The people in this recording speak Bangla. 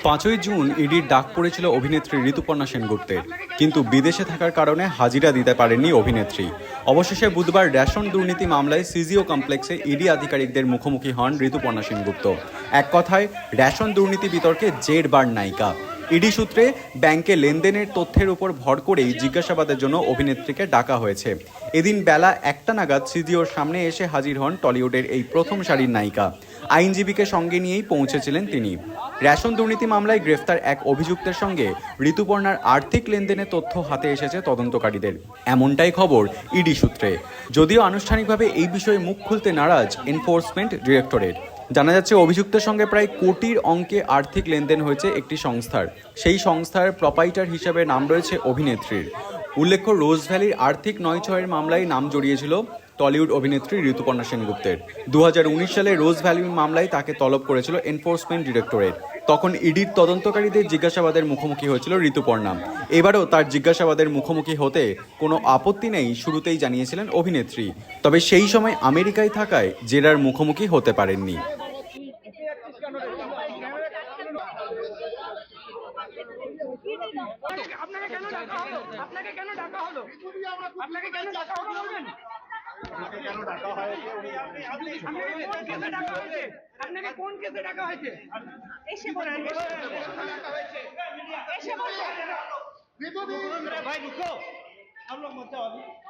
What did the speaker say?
5ই জুন ইডির ডাক পড়েছিল অভিনেত্রী ঋতুপর্ণা সেনগুপ্তের, কিন্তু বিদেশে থাকার কারণে হাজিরা দিতে পারেননি অভিনেত্রী। অবশেষে বুধবার রেশন দুর্নীতি মামলায় সিজিও কমপ্লেক্সে ইডি আধিকারিকদের মুখোমুখি হন ঋতুপর্ণা সেনগুপ্ত। এক কথায় রেশন দুর্নীতি বিতর্কে জেরবার নায়িকা। ইডি সূত্রে ব্যাংকে লেনদেনের তথ্যের উপর ভর করেই জিজ্ঞাসাবাদের জন্য অভিনেত্রীকে ডাকা হয়েছে। এদিন বেলা 1টা নাগাদ সিজিওর সামনে এসে হাজির হন টলিউডের এই প্রথম সারির নায়িকা। আইনজীবীকে সঙ্গে নিয়েই পৌঁছেছিলেন তিনি। রেশন দুর্নীতি মামলায় গ্রেফতার এক অভিযুক্তের সঙ্গে ঋতুপর্ণার আর্থিক লেনদেনের তথ্য হাতে এসেছে তদন্তকারীদের, এমনটাই খবর ইডি সূত্রে। যদিও আনুষ্ঠানিকভাবে এই বিষয়ে মুখ খুলতে নারাজ এনফোর্সমেন্ট ডিরেক্টরেট। জানা যাচ্ছে অভিযুক্তের সঙ্গে প্রায় কোটির অঙ্কে আর্থিক লেনদেন হয়েছে একটি সংস্থার। সেই সংস্থার প্রপাইটার হিসেবে নাম রয়েছে অভিনেত্রীর। উল্লেখ্য, রোজ ভ্যালির আর্থিক নয়ছয়ের মামলায় নাম জড়িয়েছিল টলিউড অভিনেত্রী ঋতুপর্ণা সেনগুপ্তের। 2019 সালে রোজ ভ্যালি মামলায় তাকে তলব করেছিল এনফোর্সমেন্ট ডিরেক্টরেট। তখন ইডির তদন্তকারীদের জিজ্ঞাসাবাদের মুখোমুখি হয়েছিল ঋতুপর্ণা। এবারও তার জিজ্ঞাসাবাদের মুখোমুখি হতে কোনো আপত্তি নেই শুরুতেই জানিয়েছিলেন অভিনেত্রী। তবে সেই সময় আমেরিকায় থাকায় জেরার মুখোমুখি হতে পারেননি। আপনাকে কেন ডাকা হলো? আপনাকে কেন ডাকা হলো? আপনাকে কেন ডাকা হলো বলবেন? কেন ডাকা হয়েছে? আপনাকে কোন কেসে ডাকা হয়েছে? আপনাকে কোন কেসে ডাকা হয়েছে? এসে বলেন। ডাকা হয়েছে। এসে বলেন। ভাই রুকো। हम लोग मत जाओ अभी।